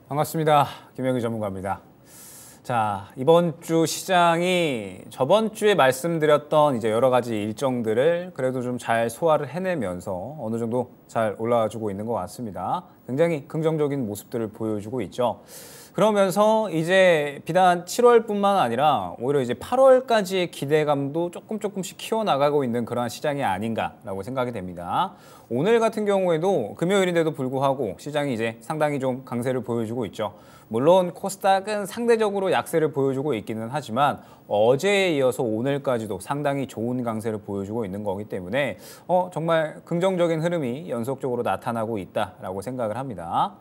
반갑습니다. 김영희 전문가입니다. 자, 이번 주 시장이 저번 주에 말씀드렸던 이제 여러 가지 일정들을 그래도 좀 잘 소화를 해내면서 어느 정도 잘 올라와주고 있는 것 같습니다. 굉장히 긍정적인 모습들을 보여주고 있죠. 그러면서 이제 비단 7월뿐만 아니라 오히려 이제 8월까지의 기대감도 조금씩 키워나가고 있는 그러한 시장이 아닌가라고 생각이 됩니다. 오늘 같은 경우에도 금요일인데도 불구하고 시장이 이제 상당히 좀 강세를 보여주고 있죠. 물론 코스닥은 상대적으로 약세를 보여주고 있기는 하지만 어제에 이어서 오늘까지도 상당히 좋은 강세를 보여주고 있는 거기 때문에 정말 긍정적인 흐름이 연속적으로 나타나고 있다라고 생각을 합니다.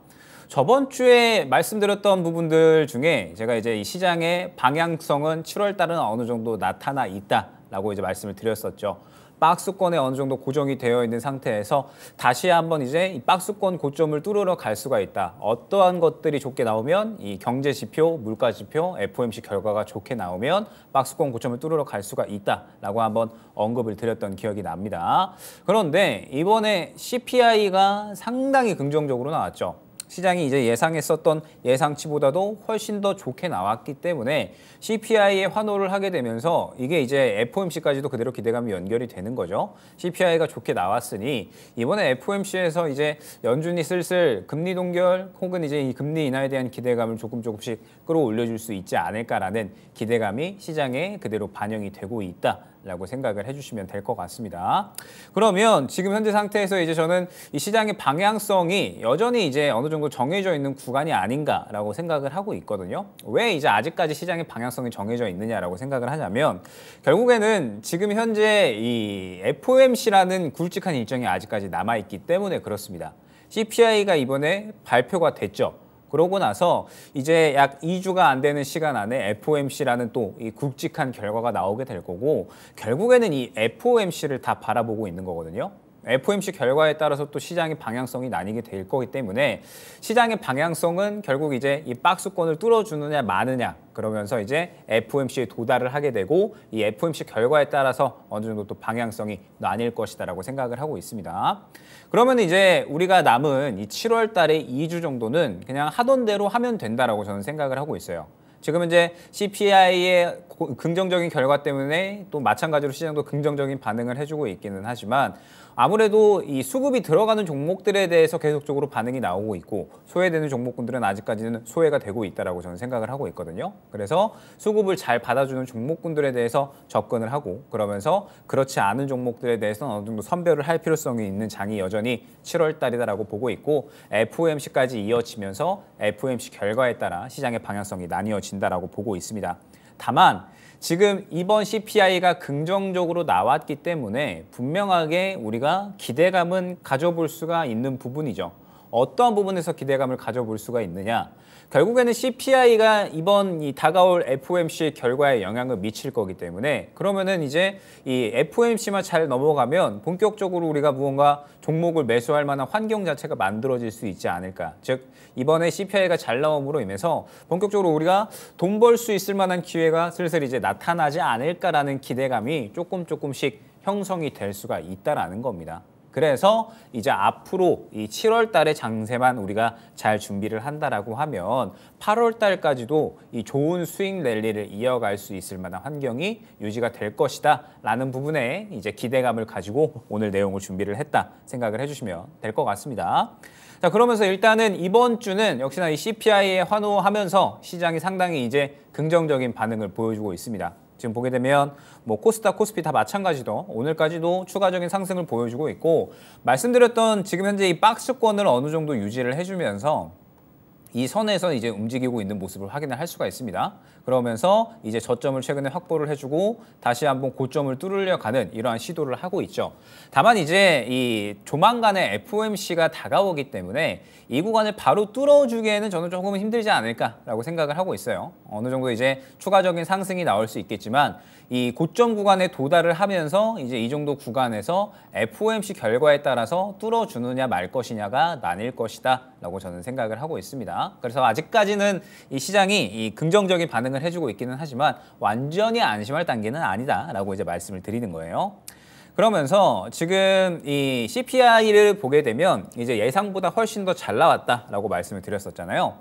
저번 주에 말씀드렸던 부분들 중에 제가 이제 이 시장의 방향성은 7월 달은 어느 정도 나타나 있다라고 이제 말씀을 드렸었죠. 박스권에 어느 정도 고정이 되어 있는 상태에서 다시 한번 이제 이 박스권 고점을 뚫으러 갈 수가 있다. 어떠한 것들이 좋게 나오면 이 경제 지표, 물가 지표, FOMC 결과가 좋게 나오면 박스권 고점을 뚫으러 갈 수가 있다라고 한번 언급을 드렸던 기억이 납니다. 그런데 이번에 CPI가 상당히 긍정적으로 나왔죠. 시장이 이제 예상했었던 예상치보다도 훨씬 더 좋게 나왔기 때문에 CPI에 환호를 하게 되면서 이게 이제 FOMC까지도 그대로 기대감이 연결이 되는 거죠. CPI가 좋게 나왔으니 이번에 FOMC에서 이제 연준이 슬슬 금리 동결 혹은 이제 이 금리 인하에 대한 기대감을 조금씩 끌어올려줄 수 있지 않을까라는 기대감이 시장에 그대로 반영이 되고 있다라고 생각을 해주시면 될 것 같습니다. 그러면 지금 현재 상태에서 이제 저는 이 시장의 방향성이 여전히 이제 어느 정도 정해져 있는 구간이 아닌가라고 생각을 하고 있거든요. 왜 이제 아직까지 시장의 방향성이 정해져 있느냐라고 생각을 하자면 결국에는 지금 현재 이 FOMC라는 굵직한 일정이 아직까지 남아있기 때문에 그렇습니다. CPI가 이번에 발표가 됐죠. 그러고 나서 이제 약 2주가 안 되는 시간 안에 FOMC라는 또 이 굵직한 결과가 나오게 될 거고 결국에는 이 FOMC를 다 바라보고 있는 거거든요. FOMC 결과에 따라서 또 시장의 방향성이 나뉘게 될 거기 때문에 시장의 방향성은 결국 이제 이 박스권을 뚫어주느냐 마느냐 그러면서 이제 FOMC에 도달을 하게 되고 이 FOMC 결과에 따라서 어느 정도 또 방향성이 나뉠 것이다라고 생각을 하고 있습니다. 그러면 이제 우리가 남은 이 7월 달에 2주 정도는 그냥 하던 대로 하면 된다라고 저는 생각을 하고 있어요. 지금 이제 CPI의 긍정적인 결과 때문에 또 마찬가지로 시장도 긍정적인 반응을 해주고 있기는 하지만 아무래도 이 수급이 들어가는 종목들에 대해서 계속적으로 반응이 나오고 있고 소외되는 종목군들은 아직까지는 소외가 되고 있다라고 저는 생각을 하고 있거든요. 그래서 수급을 잘 받아주는 종목군들에 대해서 접근을 하고 그러면서 그렇지 않은 종목들에 대해서는 어느 정도 선별을 할 필요성이 있는 장이 여전히 7월 달이다라고 보고 있고 FOMC까지 이어지면서 FOMC 결과에 따라 시장의 방향성이 나뉘어진다라고 보고 있습니다. 다만 지금 이번 CPI가 긍정적으로 나왔기 때문에 분명하게 우리가 기대감은 가져볼 수가 있는 부분이죠. 어떠한 부분에서 기대감을 가져볼 수가 있느냐? 결국에는 CPI가 이번 이 다가올 FOMC 결과에 영향을 미칠 거기 때문에 그러면은 이제 이 FOMC만 잘 넘어가면 본격적으로 우리가 무언가 종목을 매수할 만한 환경 자체가 만들어질 수 있지 않을까. 즉 이번에 CPI가 잘 나옴으로 인해서 본격적으로 우리가 돈 벌 수 있을 만한 기회가 슬슬 이제 나타나지 않을까라는 기대감이 조금씩 형성이 될 수가 있다라는 겁니다. 그래서 이제 앞으로 이 7월 달의 장세만 우리가 잘 준비를 한다라고 하면 8월 달까지도 이 좋은 수익 랠리를 이어갈 수 있을 만한 환경이 유지가 될 것이다 라는 부분에 이제 기대감을 가지고 오늘 내용을 준비를 했다 생각을 해주시면 될 것 같습니다. 자, 그러면서 일단은 이번 주는 역시나 이 CPI에 환호하면서 시장이 상당히 이제 긍정적인 반응을 보여주고 있습니다. 지금 보게 되면 뭐 코스닥, 코스피 다 마찬가지로 오늘까지도 추가적인 상승을 보여주고 있고 말씀드렸던 지금 현재 이 박스권을 어느 정도 유지를 해주면서 이 선에서 이제 움직이고 있는 모습을 확인을 할 수가 있습니다. 그러면서 이제 저점을 최근에 확보를 해주고 다시 한번 고점을 뚫으려 가는 이러한 시도를 하고 있죠. 다만 이제 이 조만간에 FOMC가 다가오기 때문에 이 구간을 바로 뚫어주기에는 저는 조금은 힘들지 않을까라고 생각을 하고 있어요. 어느 정도 이제 추가적인 상승이 나올 수 있겠지만 이 고점 구간에 도달을 하면서 이제 이 정도 구간에서 FOMC 결과에 따라서 뚫어주느냐 말 것이냐가 나뉠 것이다 않을까라고 저는 생각을 하고 있습니다. 그래서 아직까지는 이 시장이 이 긍정적인 반응을 해주고 있기는 하지만 완전히 안심할 단계는 아니다라고 이제 말씀을 드리는 거예요. 그러면서 지금 이 CPI를 보게 되면 이제 예상보다 훨씬 더 잘 나왔다라고 말씀을 드렸었잖아요.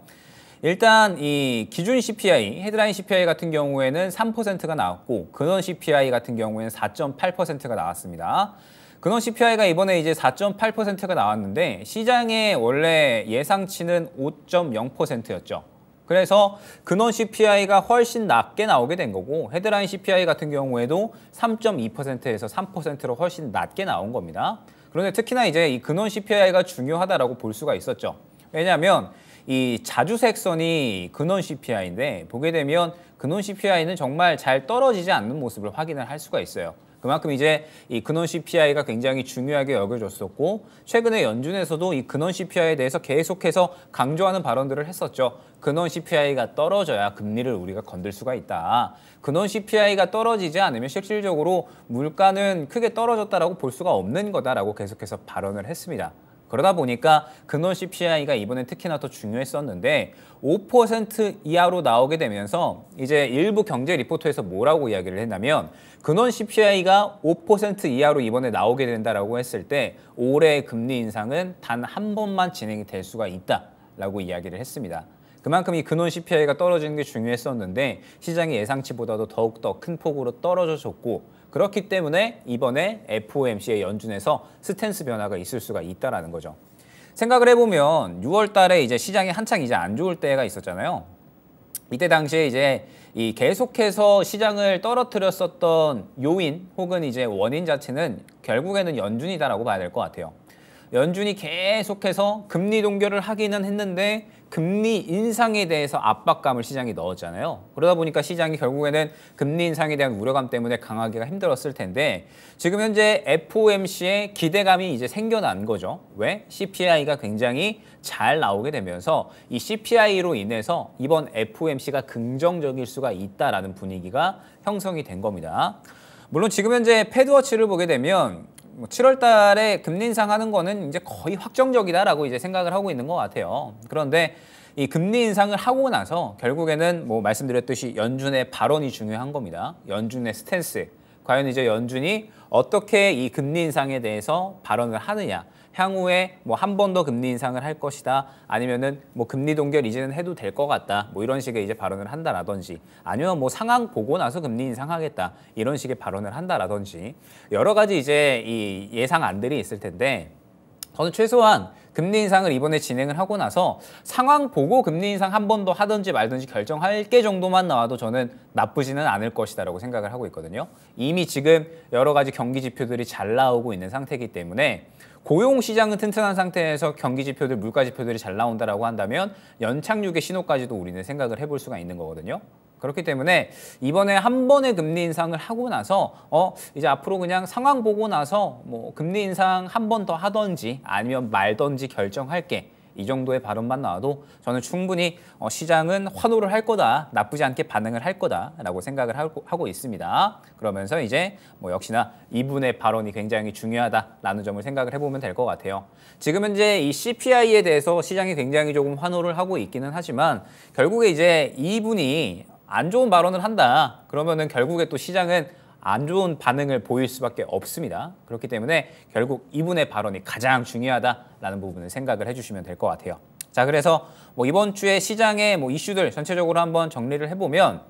일단 이 기준 CPI, 헤드라인 CPI 같은 경우에는 3%가 나왔고 근원 CPI 같은 경우에는 4.8%가 나왔습니다. 근원 CPI가 이번에 이제 4.8%가 나왔는데 시장의 원래 예상치는 5.0%였죠. 그래서 근원 CPI가 훨씬 낮게 나오게 된 거고 헤드라인 CPI 같은 경우에도 3.2%에서 3%로 훨씬 낮게 나온 겁니다. 그런데 특히나 이제 이 근원 CPI가 중요하다라고 볼 수가 있었죠. 왜냐하면 이 자주색선이 근원 CPI인데 보게 되면 근원 CPI는 정말 잘 떨어지지 않는 모습을 확인을 할 수가 있어요. 그만큼 이제 이 근원 CPI가 굉장히 중요하게 여겨졌었고 최근에 연준에서도 이 근원 CPI에 대해서 계속해서 강조하는 발언들을 했었죠. 근원 CPI가 떨어져야 금리를 우리가 건들 수가 있다. 근원 CPI가 떨어지지 않으면 실질적으로 물가는 크게 떨어졌다라고 볼 수가 없는 거다라고 계속해서 발언을 했습니다. 그러다 보니까 근원 CPI가 이번엔 특히나 더 중요했었는데 5% 이하로 나오게 되면서 이제 일부 경제 리포터에서 뭐라고 이야기를 했냐면 근원 CPI가 5% 이하로 이번에 나오게 된다라고 했을 때 올해 금리 인상은 단 한 번만 진행이 될 수가 있다라고 이야기를 했습니다. 그만큼 이 근원 CPI가 떨어지는 게 중요했었는데 시장의 예상치보다도 더욱더 큰 폭으로 떨어져줬고 그렇기 때문에 이번에 FOMC의 연준에서 스탠스 변화가 있을 수가 있다라는 거죠. 생각을 해보면 6월 달에 이제 시장이 한창 이제 안 좋을 때가 있었잖아요. 이때 당시에 이제 이 계속해서 시장을 떨어뜨렸었던 요인 혹은 이제 원인 자체는 결국에는 연준이다라고 봐야 될 것 같아요. 연준이 계속해서 금리 동결을 하기는 했는데 금리 인상에 대해서 압박감을 시장이 넣었잖아요. 그러다 보니까 시장이 결국에는 금리 인상에 대한 우려감 때문에 강하기가 힘들었을 텐데 지금 현재 FOMC에 기대감이 이제 생겨난 거죠. 왜? CPI가 굉장히 잘 나오게 되면서 이 CPI로 인해서 이번 FOMC가 긍정적일 수가 있다라는 분위기가 형성이 된 겁니다. 물론 지금 현재 패드워치를 보게 되면 7월 달에 금리 인상하는 거는 이제 거의 확정적이다라고 이제 생각을 하고 있는 것 같아요. 그런데 이 금리 인상을 하고 나서 결국에는 뭐 말씀드렸듯이 연준의 발언이 중요한 겁니다. 연준의 스탠스. 과연 이제 연준이 어떻게 이 금리 인상에 대해서 발언을 하느냐. 향후에 뭐 한 번 더 금리 인상을 할 것이다. 아니면은 뭐 금리 동결 이제는 해도 될 것 같다. 뭐 이런 식의 이제 발언을 한다라든지 아니면 뭐 상황 보고 나서 금리 인상하겠다. 이런 식의 발언을 한다라든지 여러 가지 이제 이 예상안들이 있을 텐데 저는 최소한 금리 인상을 이번에 진행을 하고 나서 상황 보고 금리 인상 한 번 더 하든지 말든지 결정할 게 정도만 나와도 저는 나쁘지는 않을 것이다라고 생각을 하고 있거든요. 이미 지금 여러 가지 경기 지표들이 잘 나오고 있는 상태이기 때문에 고용 시장은 튼튼한 상태에서 경기 지표들, 물가 지표들이 잘 나온다라고 한다면 연착륙의 신호까지도 우리는 생각을 해볼 수가 있는 거거든요. 그렇기 때문에 이번에 한 번의 금리 인상을 하고 나서 이제 앞으로 그냥 상황 보고 나서 뭐 금리 인상 한 번 더 하던지 아니면 말던지 결정할게. 이 정도의 발언만 나와도 저는 충분히 시장은 환호를 할 거다, 나쁘지 않게 반응을 할 거다라고 생각을 하고 있습니다. 그러면서 이제 뭐 역시나 이분의 발언이 굉장히 중요하다라는 점을 생각을 해보면 될 것 같아요. 지금 현재 이 CPI에 대해서 시장이 굉장히 조금 환호를 하고 있기는 하지만 결국에 이제 이분이 안 좋은 발언을 한다. 그러면은 결국에 또 시장은 안 좋은 반응을 보일 수밖에 없습니다. 그렇기 때문에 결국 이분의 발언이 가장 중요하다라는 부분을 생각을 해주시면 될 것 같아요. 자, 그래서 뭐 이번 주에 시장의 뭐 이슈들 전체적으로 한번 정리를 해보면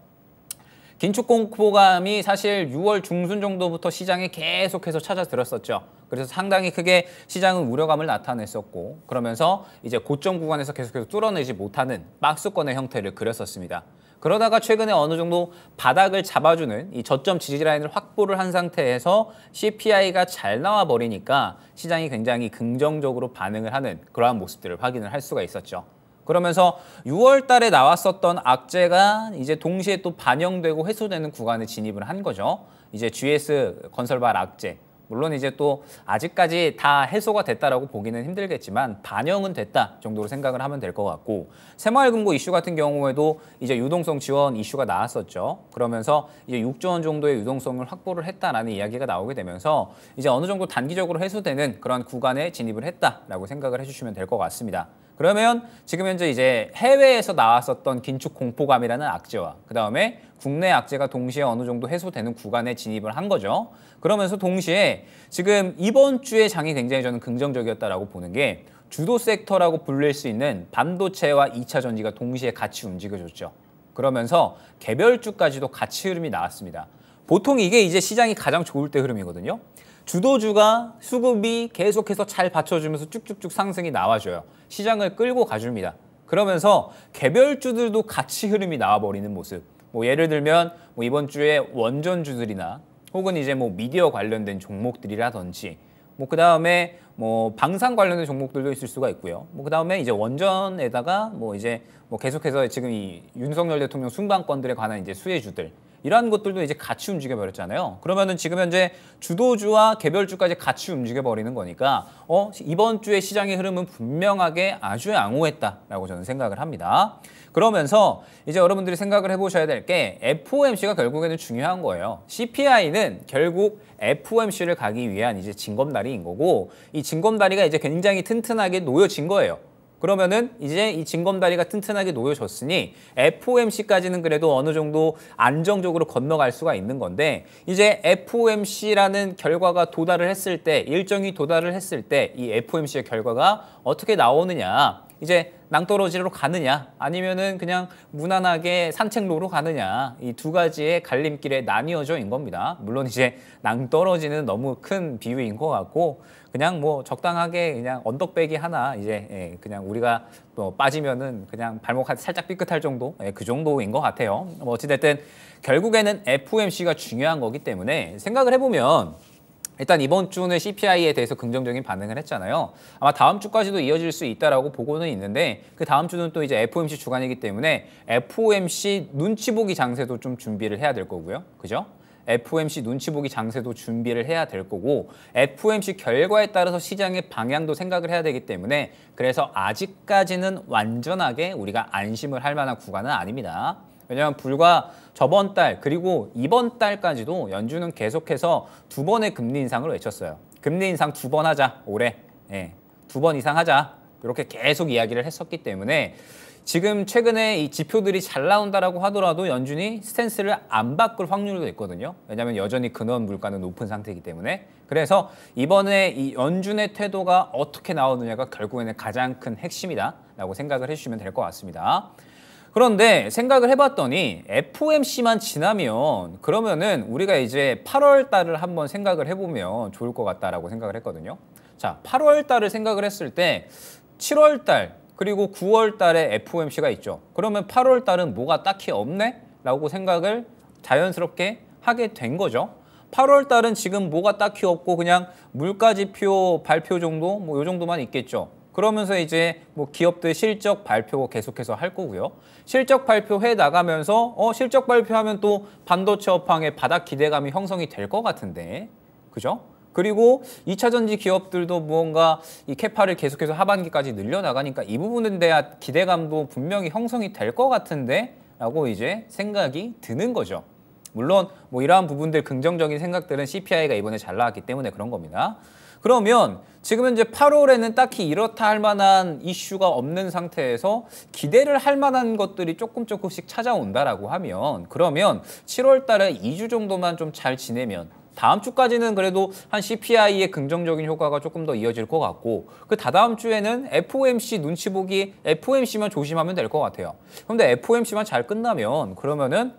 긴축 공포감이 사실 6월 중순 정도부터 시장에 계속해서 찾아들었었죠. 그래서 상당히 크게 시장은 우려감을 나타냈었고 그러면서 이제 고점 구간에서 계속해서 뚫어내지 못하는 박스권의 형태를 그렸었습니다. 그러다가 최근에 어느 정도 바닥을 잡아주는 이 저점 지지 라인을 확보를 한 상태에서 CPI가 잘 나와 버리니까 시장이 굉장히 긍정적으로 반응을 하는 그러한 모습들을 확인을 할 수가 있었죠. 그러면서 6월 달에 나왔었던 악재가 이제 동시에 또 반영되고 해소되는 구간에 진입을 한 거죠. 이제 GS 건설발 악재. 물론 이제 또 아직까지 다 해소가 됐다라고 보기는 힘들겠지만 반영은 됐다 정도로 생각을 하면 될 것 같고 새마을금고 이슈 같은 경우에도 이제 유동성 지원 이슈가 나왔었죠. 그러면서 이제 6조 원 정도의 유동성을 확보를 했다라는 이야기가 나오게 되면서 이제 어느 정도 단기적으로 해소되는 그런 구간에 진입을 했다라고 생각을 해주시면 될 것 같습니다. 그러면 지금 현재 이제 해외에서 나왔었던 긴축 공포감이라는 악재와 그다음에 국내 악재가 동시에 어느 정도 해소되는 구간에 진입을 한 거죠. 그러면서 동시에 지금 이번 주의 장이 굉장히 저는 긍정적이었다라고 보는 게 주도 섹터라고 불릴 수 있는 반도체와 2차 전지가 동시에 같이 움직여줬죠. 그러면서 개별주까지도 같이 흐름이 나왔습니다. 보통 이게 이제 시장이 가장 좋을 때 흐름이거든요. 주도주가 수급이 계속해서 잘 받쳐주면서 쭉쭉쭉 상승이 나와줘요. 시장을 끌고 가줍니다. 그러면서 개별주들도 같이 흐름이 나와버리는 모습. 뭐 예를 들면 뭐 이번 주에 원전주들이나 혹은 이제 뭐 미디어 관련된 종목들이라든지 뭐 그다음에 뭐 방산 관련된 종목들도 있을 수가 있고요. 뭐 그다음에 이제 원전에다가 뭐 이제 뭐 계속해서 지금 이 윤석열 대통령 순방권들에 관한 이제 수혜주들 이러한 것들도 이제 같이 움직여 버렸잖아요. 그러면은 지금 현재 주도주와 개별주까지 같이 움직여 버리는 거니까 이번 주의 시장의 흐름은 분명하게 아주 양호했다라고 저는 생각을 합니다. 그러면서 이제 여러분들이 생각을 해보셔야 될 게 FOMC가 결국에는 중요한 거예요. CPI는 결국 FOMC를 가기 위한 이제 징검다리인 거고 이 징검다리가 이제 굉장히 튼튼하게 놓여진 거예요. 그러면은 이제 이 징검다리가 튼튼하게 놓여졌으니 FOMC까지는 그래도 어느 정도 안정적으로 건너갈 수가 있는 건데 이제 FOMC라는 결과가 도달을 했을 때 일정이 도달을 했을 때 이 FOMC의 결과가 어떻게 나오느냐 이제 낭떠러지로 가느냐 아니면은 그냥 무난하게 산책로로 가느냐 이 두 가지의 갈림길에 나뉘어져인 겁니다. 물론 이제 낭떠러지는 너무 큰 비유인 것 같고 그냥 뭐 적당하게 그냥 언덕배기 하나 이제 그냥 우리가 또 빠지면은 그냥 발목 살짝 삐끗할 정도 그 정도인 것 같아요. 뭐 어찌됐든 결국에는 FOMC가 중요한 거기 때문에 생각을 해보면 일단 이번 주는 CPI에 대해서 긍정적인 반응을 했잖아요. 아마 다음 주까지도 이어질 수 있다라고 보고는 있는데 그 다음 주는 또 이제 FOMC 주간이기 때문에 FOMC 눈치 보기 장세도 좀 준비를 해야 될 거고요. 그죠? FOMC 눈치 보기 장세도 준비를 해야 될 거고 FOMC 결과에 따라서 시장의 방향도 생각을 해야 되기 때문에 그래서 아직까지는 완전하게 우리가 안심을 할 만한 구간은 아닙니다. 왜냐하면 불과 저번 달 그리고 이번 달까지도 연준은 계속해서 두 번의 금리 인상을 외쳤어요. 금리 인상 두 번 하자 올해. 두 번 이상 하자. 이렇게 계속 이야기를 했었기 때문에 지금 최근에 이 지표들이 잘 나온다라고 하더라도 연준이 스탠스를 안 바꿀 확률도 있거든요. 왜냐하면 여전히 근원 물가는 높은 상태이기 때문에. 그래서 이번에 이 연준의 태도가 어떻게 나오느냐가 결국에는 가장 큰 핵심이다라고 생각을 해주시면 될 것 같습니다. 그런데 생각을 해봤더니 FOMC만 지나면 그러면은 우리가 이제 8월 달을 한번 생각을 해보면 좋을 것 같다라고 생각을 했거든요. 자, 8월 달을 생각을 했을 때 7월 달 그리고 9월 달에 FOMC가 있죠. 그러면 8월 달은 뭐가 딱히 없네? 라고 생각을 자연스럽게 하게 된 거죠. 8월 달은 지금 뭐가 딱히 없고 그냥 물가지표 발표 정도 뭐 요 정도만 있겠죠. 그러면서 이제 뭐 기업들 실적 발표 계속해서 할 거고요. 실적 발표해 나가면서 실적 발표하면 또 반도체 업황에 바닥 기대감이 형성이 될 것 같은데. 그죠? 그리고 2차 전지 기업들도 무언가 이 캐파를 계속해서 하반기까지 늘려나가니까 이 부분에 대한 기대감도 분명히 형성이 될 것 같은데 라고 이제 생각이 드는 거죠. 물론 뭐 이러한 부분들 긍정적인 생각들은 CPI가 이번에 잘 나왔기 때문에 그런 겁니다. 그러면 지금 현재 8월에는 딱히 이렇다 할 만한 이슈가 없는 상태에서 기대를 할 만한 것들이 조금씩 찾아온다라고 하면 그러면 7월 달에 2주 정도만 좀 잘 지내면 다음 주까지는 그래도 한 CPI의 긍정적인 효과가 조금 더 이어질 것 같고 그 다다음 주에는 FOMC 눈치 보기 FOMC만 조심하면 될 것 같아요. 그런데 FOMC만 잘 끝나면 그러면은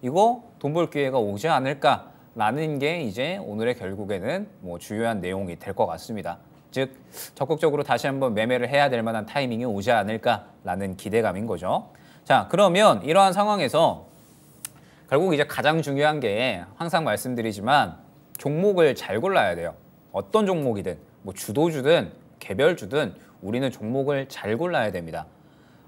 이거 돈 벌 기회가 오지 않을까? 라는 게 이제 오늘의 결국에는 뭐 주요한 내용이 될 것 같습니다. 즉 적극적으로 다시 한번 매매를 해야 될 만한 타이밍이 오지 않을까라는 기대감인 거죠. 자, 그러면 이러한 상황에서 결국 이제 가장 중요한 게 항상 말씀드리지만 종목을 잘 골라야 돼요. 어떤 종목이든 뭐 주도주든 개별주든 우리는 종목을 잘 골라야 됩니다.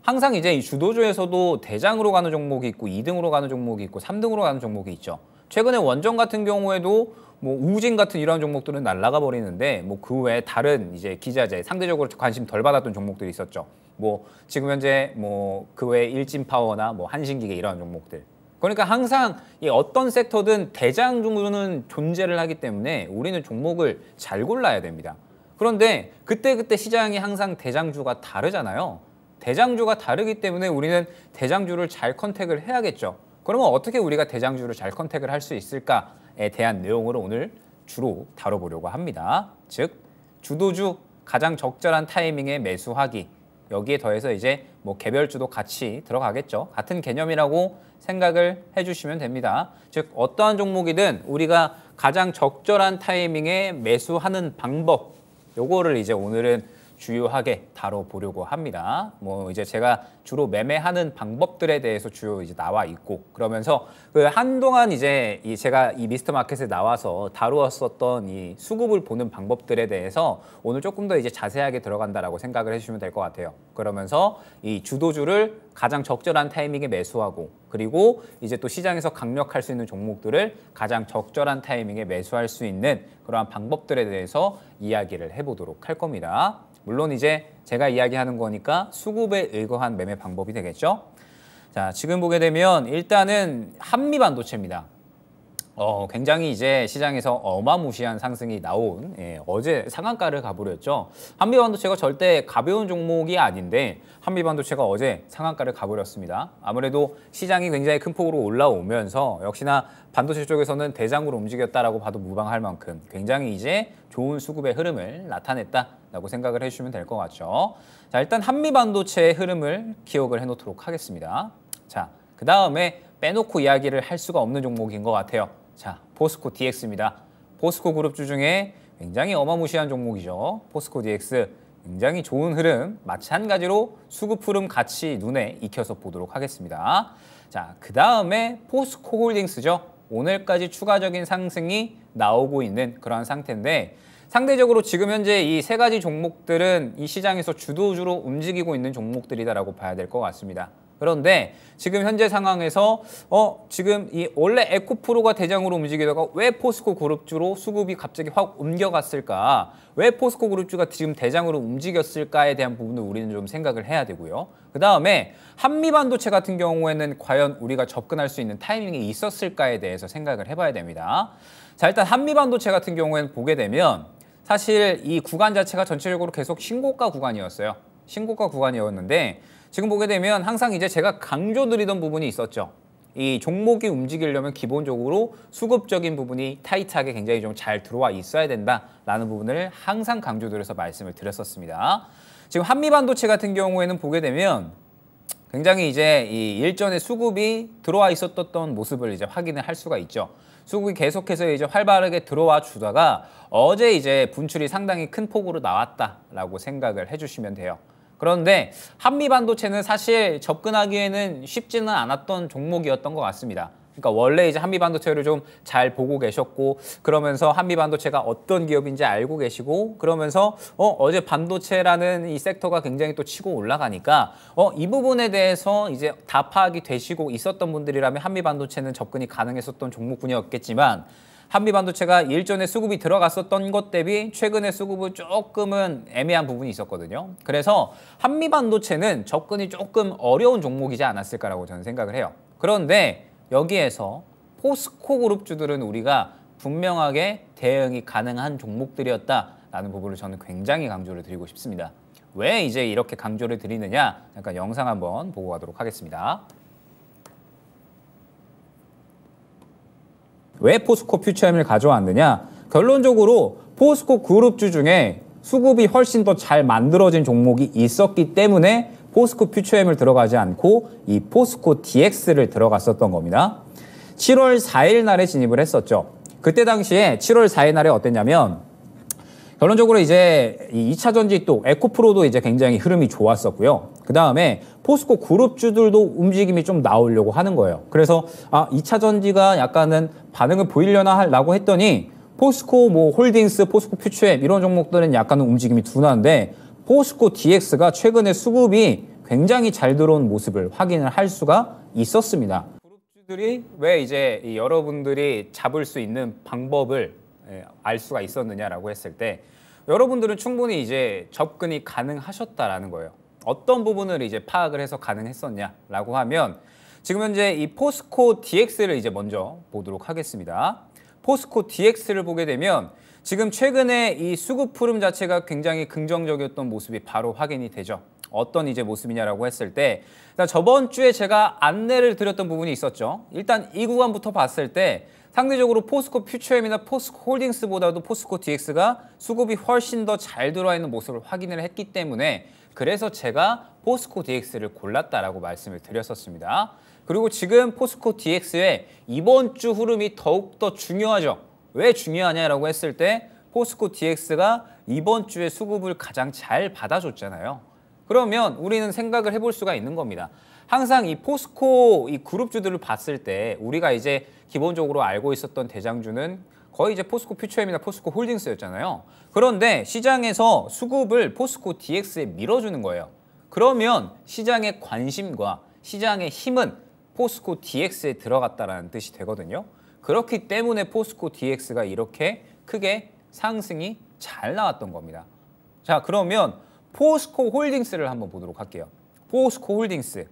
항상 이제 이 주도주에서도 대장으로 가는 종목이 있고 2등으로 가는 종목이 있고 3등으로 가는 종목이 있죠. 최근에 원전 같은 경우에도 뭐 우진 같은 이런 종목들은 날아가 버리는데 뭐 그 외에 다른 이제 기자재 상대적으로 관심 덜 받았던 종목들이 있었죠. 뭐 지금 현재 뭐 그 외에 일진파워나 뭐 한신기계 이런 종목들. 그러니까 항상 이 어떤 섹터든 대장 정도는 존재를 하기 때문에 우리는 종목을 잘 골라야 됩니다. 그런데 그때그때 시장이 항상 대장주가 다르잖아요. 대장주가 다르기 때문에 우리는 대장주를 잘 컨택을 해야겠죠. 그러면 어떻게 우리가 대장주를 잘 컨택을 할 수 있을까에 대한 내용으로 오늘 주로 다뤄보려고 합니다. 즉, 주도주 가장 적절한 타이밍에 매수하기. 여기에 더해서 이제 뭐 개별주도 같이 들어가겠죠. 같은 개념이라고 생각을 해주시면 됩니다. 즉, 어떠한 종목이든 우리가 가장 적절한 타이밍에 매수하는 방법, 요거를 이제 오늘은 주요하게 다뤄보려고 합니다. 뭐 이제 제가 주로 매매하는 방법들에 대해서 주요 이제 나와 있고, 그러면서 그 한동안 이제 제가 이 미스터 마켓에 나와서 다루었었던 이 수급을 보는 방법들에 대해서 오늘 조금 더 이제 자세하게 들어간다라고 생각을 해주시면 될 것 같아요. 그러면서 이 주도주를 가장 적절한 타이밍에 매수하고, 그리고 이제 또 시장에서 강력할 수 있는 종목들을 가장 적절한 타이밍에 매수할 수 있는 그러한 방법들에 대해서 이야기를 해보도록 할 겁니다. 물론 이제 제가 이야기하는 거니까 수급에 의거한 매매 방법이 되겠죠. 자, 지금 보게 되면 일단은 한미반도체입니다. 굉장히 이제 시장에서 어마무시한 상승이 나온 어제 상한가를 가버렸죠. 한미반도체가 절대 가벼운 종목이 아닌데 한미반도체가 어제 상한가를 가버렸습니다. 아무래도 시장이 굉장히 큰 폭으로 올라오면서 역시나 반도체 쪽에서는 대장으로 움직였다라고 봐도 무방할 만큼 굉장히 이제 좋은 수급의 흐름을 나타냈다라고 생각을 해주시면 될 것 같죠. 자, 일단 한미반도체의 흐름을 기억을 해놓도록 하겠습니다. 자, 그 다음에 빼놓고 이야기를 할 수가 없는 종목인 것 같아요. 자, 포스코 DX입니다. 포스코 그룹주 중에 굉장히 어마무시한 종목이죠. 포스코 DX 굉장히 좋은 흐름, 마찬가지로 수급 흐름 같이 눈에 익혀서 보도록 하겠습니다. 자, 그 다음에 포스코 홀딩스죠. 오늘까지 추가적인 상승이 나오고 있는 그러한 상태인데, 상대적으로 지금 현재 이 세 가지 종목들은 이 시장에서 주도주로 움직이고 있는 종목들이다라고 봐야 될 것 같습니다. 그런데 지금 현재 상황에서 지금 이 원래 에코프로가 대장으로 움직이다가 왜 포스코 그룹주로 수급이 갑자기 확 옮겨갔을까? 왜 포스코 그룹주가 지금 대장으로 움직였을까에 대한 부분을 우리는 좀 생각을 해야 되고요. 그 다음에 한미반도체 같은 경우에는 과연 우리가 접근할 수 있는 타이밍이 있었을까에 대해서 생각을 해봐야 됩니다. 자, 일단 한미반도체 같은 경우에는 보게 되면 사실 이 구간 자체가 전체적으로 계속 신고가 구간이었어요. 신고가 구간이었는데 지금 보게 되면 항상 이제 제가 강조드리던 부분이 있었죠. 이 종목이 움직이려면 기본적으로 수급적인 부분이 타이트하게 굉장히 좀 잘 들어와 있어야 된다라는 부분을 항상 강조드려서 말씀을 드렸었습니다. 지금 한미반도체 같은 경우에는 보게 되면 굉장히 이제 이 일전에 수급이 들어와 있었던 모습을 이제 확인을 할 수가 있죠. 수급이 계속해서 이제 활발하게 들어와 주다가 어제 이제 분출이 상당히 큰 폭으로 나왔다라고 생각을 해주시면 돼요. 그런데 한미반도체는 사실 접근하기에는 쉽지는 않았던 종목이었던 것 같습니다. 그러니까 원래 이제 한미반도체를 좀 잘 보고 계셨고, 그러면서 한미반도체가 어떤 기업인지 알고 계시고, 그러면서 어제 반도체라는 이 섹터가 굉장히 또 치고 올라가니까 이 부분에 대해서 이제 다 파악이 되시고 있었던 분들이라면 한미반도체는 접근이 가능했었던 종목군이었겠지만, 한미반도체가 일전에 수급이 들어갔었던 것 대비 최근에 수급은 조금은 애매한 부분이 있었거든요. 그래서 한미반도체는 접근이 조금 어려운 종목이지 않았을까라고 저는 생각을 해요. 그런데 여기에서 포스코 그룹주들은 우리가 분명하게 대응이 가능한 종목들이었다라는 부분을 저는 굉장히 강조를 드리고 싶습니다. 왜 이제 이렇게 강조를 드리느냐? 잠깐 영상 한번 보고 가도록 하겠습니다. 왜 포스코 퓨처엠을 가져왔느냐? 결론적으로 포스코 그룹주 중에 수급이 훨씬 더 잘 만들어진 종목이 있었기 때문에 포스코 퓨처엠을 들어가지 않고 이 포스코 DX를 들어갔었던 겁니다. 7월 4일 날에 진입을 했었죠. 그때 당시에 7월 4일 날에 어땠냐면 결론적으로 이제 이 2차 전지 또 에코프로도 이제 굉장히 흐름이 좋았었고요. 그 다음에 포스코 그룹주들도 움직임이 좀 나오려고 하는 거예요. 그래서 2차 전지가 약간은 반응을 보이려나 하려고 했더니 포스코 뭐 홀딩스, 포스코 퓨처엠 이런 종목들은 약간은 움직임이 둔한데 포스코 DX가 최근에 수급이 굉장히 잘 들어온 모습을 확인을 할 수가 있었습니다. 그룹주들이 왜 이제 여러분들이 잡을 수 있는 방법을 알 수가 있었느냐라고 했을 때 여러분들은 충분히 이제 접근이 가능하셨다라는 거예요. 어떤 부분을 이제 파악을 해서 가능했었냐라고 하면 지금 현재 이 포스코 DX를 이제 먼저 보도록 하겠습니다. 포스코 DX를 보게 되면 지금 최근에 이 수급 흐름 자체가 굉장히 긍정적이었던 모습이 바로 확인이 되죠. 어떤 이제 모습이냐라고 했을 때 일단 저번 주에 제가 안내를 드렸던 부분이 있었죠. 일단 이 구간부터 봤을 때 상대적으로 포스코 퓨처엠이나 포스코 홀딩스보다도 포스코 DX가 수급이 훨씬 더 잘 들어와 있는 모습을 확인을 했기 때문에 그래서 제가 포스코 DX를 골랐다라고 말씀을 드렸었습니다. 그리고 지금 포스코 DX의 이번 주 흐름이 더욱더 중요하죠. 왜 중요하냐라고 했을 때 포스코 DX가 이번 주에 수급을 가장 잘 받아줬잖아요. 그러면 우리는 생각을 해볼 수가 있는 겁니다. 항상 이 포스코 이 그룹주들을 봤을 때 우리가 이제 기본적으로 알고 있었던 대장주는 거의 이제 포스코 퓨처엠이나 포스코 홀딩스였잖아요. 그런데 시장에서 수급을 포스코 DX에 밀어주는 거예요. 그러면 시장의 관심과 시장의 힘은 포스코 DX에 들어갔다는 뜻이 되거든요. 그렇기 때문에 포스코 DX가 이렇게 크게 상승이 잘 나왔던 겁니다. 자, 그러면 포스코 홀딩스를 한번 보도록 할게요. 포스코 홀딩스.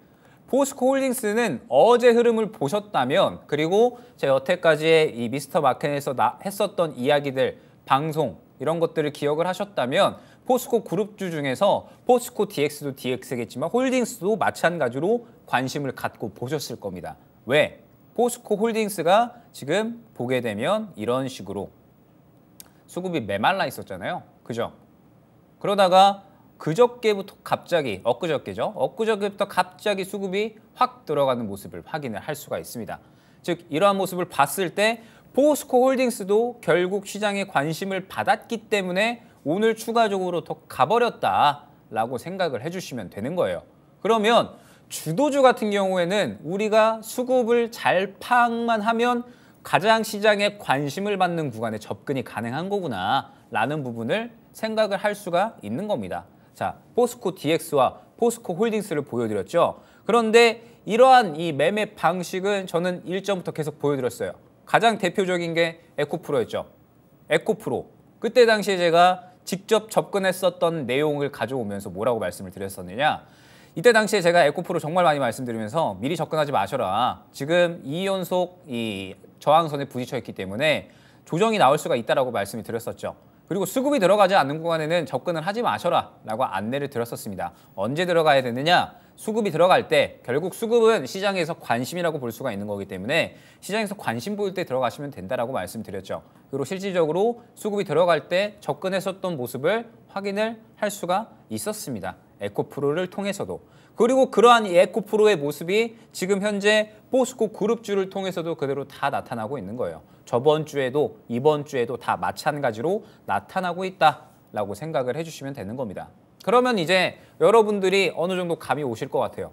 포스코 홀딩스는 어제 흐름을 보셨다면 그리고 제가 여태까지의 이 미스터 마켓에서 했었던 이야기들, 방송 이런 것들을 기억을 하셨다면 포스코 그룹주 중에서 포스코 DX도 DX겠지만 홀딩스도 마찬가지로 관심을 갖고 보셨을 겁니다. 왜? 포스코 홀딩스가 지금 보게 되면 이런 식으로 수급이 메말라 있었잖아요. 그죠? 그러다가 그저께부터 갑자기, 엊그저께죠. 엊그저께부터 갑자기 수급이 확 들어가는 모습을 확인을 할 수가 있습니다. 즉 이러한 모습을 봤을 때 포스코 홀딩스도 결국 시장에 관심을 받았기 때문에 오늘 추가적으로 더 가버렸다라고 생각을 해주시면 되는 거예요. 그러면 주도주 같은 경우에는 우리가 수급을 잘 파악만 하면 가장 시장에 관심을 받는 구간에 접근이 가능한 거구나라는 부분을 생각을 할 수가 있는 겁니다. 자, 포스코 DX와 포스코 홀딩스를 보여드렸죠. 그런데 이러한 이 매매 방식은 저는 일전부터 계속 보여드렸어요. 가장 대표적인 게 에코프로였죠. 에코프로. 그때 당시에 제가 직접 접근했었던 내용을 가져오면서 뭐라고 말씀을 드렸었느냐. 이때 당시에 제가 에코프로 정말 많이 말씀드리면서 미리 접근하지 마셔라. 지금 2연속 이 저항선에 부딪혀 있기 때문에 조정이 나올 수가 있다라고 말씀을 드렸었죠. 그리고 수급이 들어가지 않는 구간에는 접근을 하지 마셔라 라고 안내를 드렸었습니다. 언제 들어가야 되느냐? 수급이 들어갈 때 결국 수급은 시장에서 관심이라고 볼 수가 있는 거기 때문에 시장에서 관심 보일 때 들어가시면 된다라고 말씀드렸죠. 그리고 실질적으로 수급이 들어갈 때 접근했었던 모습을 확인을 할 수가 있었습니다. 에코프로를 통해서도. 그리고 그러한 이 에코프로의 모습이 지금 현재 포스코 그룹주를 통해서도 그대로 다 나타나고 있는 거예요. 저번 주에도 이번 주에도 다 마찬가지로 나타나고 있다라고 생각을 해주시면 되는 겁니다. 그러면 이제 여러분들이 어느 정도 감이 오실 것 같아요.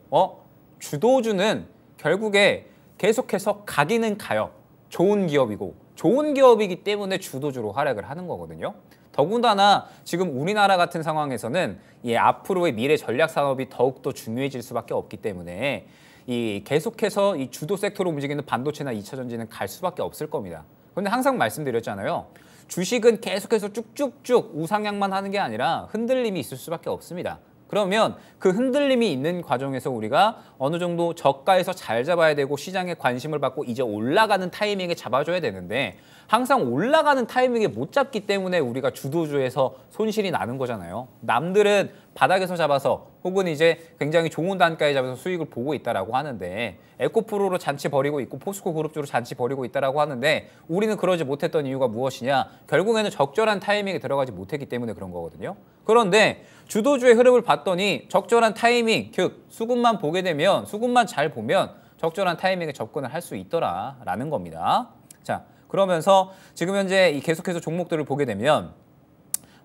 주도주는 결국에 계속해서 가기는 가요. 좋은 기업이고 좋은 기업이기 때문에 주도주로 활약을 하는 거거든요. 더군다나 지금 우리나라 같은 상황에서는 이 앞으로의 미래 전략 산업이 더욱더 중요해질 수밖에 없기 때문에 이 계속해서 이 주도 섹터로 움직이는 반도체나 2차 전지는 갈 수밖에 없을 겁니다. 그런데 항상 말씀드렸잖아요. 주식은 계속해서 쭉쭉쭉 우상향만 하는 게 아니라 흔들림이 있을 수밖에 없습니다. 그러면 그 흔들림이 있는 과정에서 우리가 어느 정도 저가에서 잘 잡아야 되고 시장에 관심을 받고 이제 올라가는 타이밍에 잡아줘야 되는데 항상 올라가는 타이밍에 못 잡기 때문에 우리가 주도주에서 손실이 나는 거잖아요. 남들은 바닥에서 잡아서 혹은 이제 굉장히 좋은 단가에 잡아서 수익을 보고 있다라고 하는데 에코프로로 잔치 벌이고 있고 포스코 그룹주로 잔치 벌이고 있다라고 하는데 우리는 그러지 못했던 이유가 무엇이냐? 결국에는 적절한 타이밍에 들어가지 못했기 때문에 그런 거거든요. 그런데 주도주의 흐름을 봤더니 적절한 타이밍, 즉 수급만 보게 되면 수급만 잘 보면 적절한 타이밍에 접근을 할 수 있더라라는 겁니다. 자, 그러면서 지금 현재 이 계속해서 종목들을 보게 되면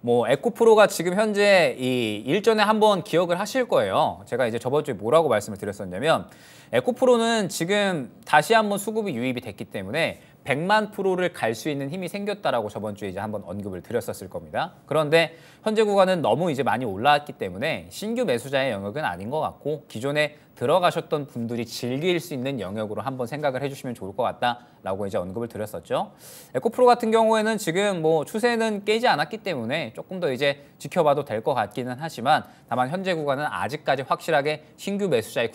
뭐 에코프로가 지금 현재 이 일전에 한번 기억을 하실 거예요. 제가 이제 저번 주에 뭐라고 말씀을 드렸었냐면 에코프로는 지금 다시 한번 수급이 유입이 됐기 때문에 100만 프로를 갈 수 있는 힘이 생겼다라고 저번 주에 이제 한번 언급을 드렸었을 겁니다. 그런데 현재 구간은 너무 이제 많이 올라왔기 때문에 신규 매수자의 영역은 아닌 것 같고 기존에 들어가셨던 분들이 즐길 수 있는 영역으로 한번 생각을 해주시면 좋을 것 같다라고 이제 언급을 드렸었죠. 에코프로 같은 경우에는 지금 뭐 추세는 깨지 않았기 때문에 조금 더 이제 지켜봐도 될 것 같기는 하지만 다만 현재 구간은 아직까지 확실하게 신규 매수자의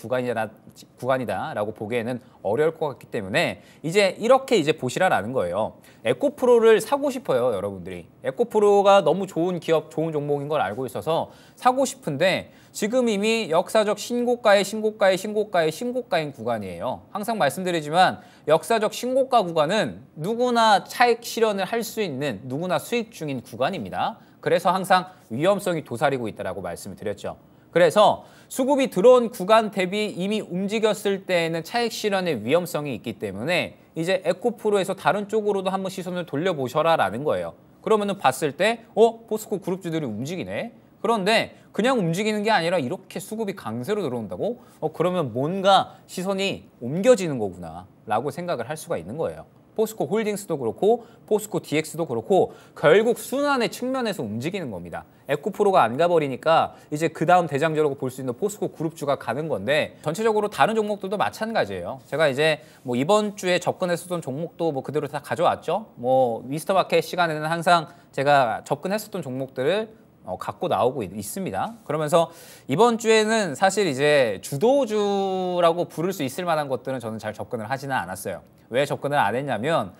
구간이다라고 보기에는 어려울 것 같기 때문에 이제 이렇게 이제 보시라라는 거예요. 에코프로를 사고 싶어요, 여러분들이. 에코프로가 너무 좋은 기업, 좋은 종목인 걸 알고 있어서 사고 싶은데 지금 이미 역사적 신고가의 신고가의 신고가의 신고가인 구간이에요. 항상 말씀드리지만 역사적 신고가 구간은 누구나 차익 실현을 할 수 있는 누구나 수익 중인 구간입니다. 그래서 항상 위험성이 도사리고 있다고 말씀을 드렸죠. 그래서 수급이 들어온 구간 대비 이미 움직였을 때에는 차익 실현의 위험성이 있기 때문에 이제 에코프로에서 다른 쪽으로도 한번 시선을 돌려보셔라라는 거예요. 그러면은 봤을 때 포스코 그룹주들이 움직이네. 그런데 그냥 움직이는 게 아니라 이렇게 수급이 강세로 들어온다고? 그러면 뭔가 시선이 옮겨지는 거구나 라고 생각을 할 수가 있는 거예요. 포스코 홀딩스도 그렇고 포스코 DX도 그렇고 결국 순환의 측면에서 움직이는 겁니다. 에코프로가 안 가버리니까 이제 그 다음 대장주라고 볼 수 있는 포스코 그룹주가 가는 건데 전체적으로 다른 종목들도 마찬가지예요. 제가 이제 뭐 이번 주에 접근했었던 종목도 뭐 그대로 다 가져왔죠. 뭐 미스터마켓 시간에는 항상 제가 접근했었던 종목들을 갖고 나오고 있습니다. 그러면서 이번 주에는 사실 이제 주도주라고 부를 수 있을 만한 것들은 저는 잘 접근을 하지는 않았어요. 왜 접근을 안 했냐면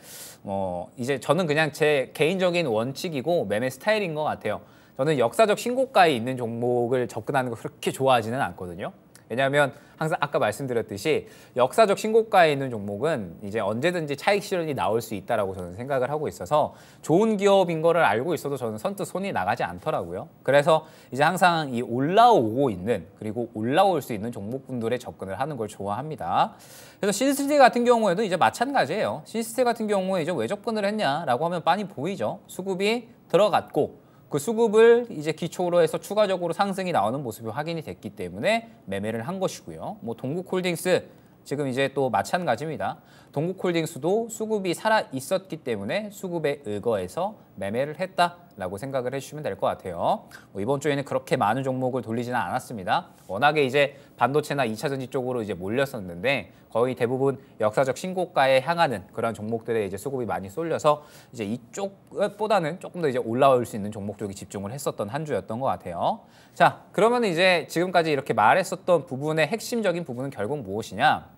이제 저는 그냥 제 개인적인 원칙이고 매매 스타일인 것 같아요. 저는 역사적 신고가에 있는 종목을 접근하는 거 그렇게 좋아하지는 않거든요. 왜냐하면 항상 아까 말씀드렸듯이 역사적 신고가에 있는 종목은 이제 언제든지 차익 실현이 나올 수 있다라고 저는 생각을 하고 있어서 좋은 기업인 거를 알고 있어도 저는 선뜻 손이 나가지 않더라고요. 그래서 이제 항상 이 올라오고 있는 그리고 올라올 수 있는 종목분들에 접근을 하는 걸 좋아합니다. 그래서 신스틸 같은 경우에도 이제 마찬가지예요. 신스틸 같은 경우에 이제 왜 접근을 했냐라고 하면 빤히 보이죠. 수급이 들어갔고 그 수급을 이제 기초로 해서 추가적으로 상승이 나오는 모습이 확인이 됐기 때문에 매매를 한 것이고요. 뭐 동국홀딩스 지금 이제 또 마찬가지입니다. 동국홀딩스도 수급이 살아 있었기 때문에 수급에 의거해서 매매를 했다라고 생각을 해주시면 될 것 같아요. 뭐 이번 주에는 그렇게 많은 종목을 돌리지는 않았습니다. 워낙에 이제 반도체나 2차 전지 쪽으로 이제 몰렸었는데 거의 대부분 역사적 신고가에 향하는 그런 종목들에 이제 수급이 많이 쏠려서 이제 이쪽보다는 조금 더 이제 올라올 수 있는 종목 쪽에 집중을 했었던 한 주였던 것 같아요. 자, 그러면 이제 지금까지 이렇게 말했었던 부분의 핵심적인 부분은 결국 무엇이냐?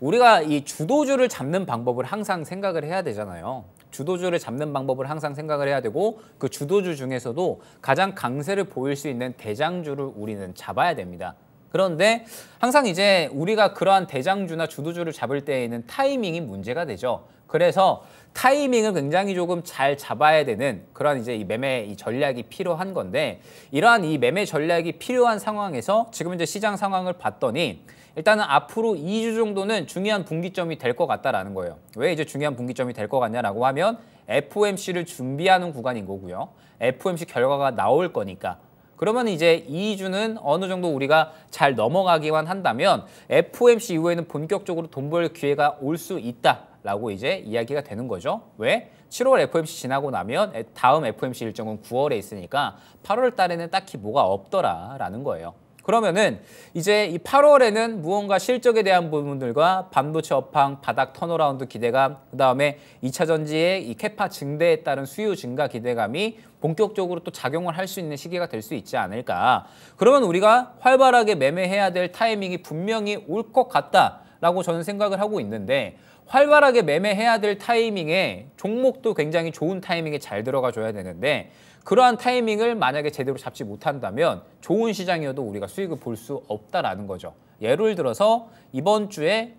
우리가 이 주도주를 잡는 방법을 항상 생각을 해야 되잖아요. 주도주를 잡는 방법을 항상 생각을 해야 되고 그 주도주 중에서도 가장 강세를 보일 수 있는 대장주를 우리는 잡아야 됩니다. 그런데 항상 이제 우리가 그러한 대장주나 주도주를 잡을 때에는 타이밍이 문제가 되죠. 그래서 타이밍을 굉장히 조금 잘 잡아야 되는 그런 이제 이 매매 이 전략이 필요한 건데 이러한 이 매매 전략이 필요한 상황에서 지금 이제 시장 상황을 봤더니 일단은 앞으로 2주 정도는 중요한 분기점이 될 것 같다라는 거예요. 왜 이제 중요한 분기점이 될 것 같냐라고 하면 FOMC를 준비하는 구간인 거고요. FOMC 결과가 나올 거니까. 그러면 이제 2주는 어느 정도 우리가 잘 넘어가기만 한다면 FOMC 이후에는 본격적으로 돈 벌 기회가 올 수 있다라고 이제 이야기가 되는 거죠. 왜? 7월 FOMC 지나고 나면 다음 FOMC 일정은 9월에 있으니까 8월 달에는 딱히 뭐가 없더라라는 거예요. 그러면은 이제 이 8월에는 무언가 실적에 대한 부분들과 반도체 업황, 바닥 턴어라운드 기대감, 그다음에 2차 전지의 이 캐파 증대에 따른 수요 증가 기대감이 본격적으로 또 작용을 할 수 있는 시기가 될 수 있지 않을까. 그러면 우리가 활발하게 매매해야 될 타이밍이 분명히 올 것 같다라고 저는 생각을 하고 있는데 활발하게 매매해야 될 타이밍에 종목도 굉장히 좋은 타이밍에 잘 들어가 줘야 되는데 그러한 타이밍을 만약에 제대로 잡지 못한다면 좋은 시장이어도 우리가 수익을 볼 수 없다라는 거죠. 예를 들어서 이번 주에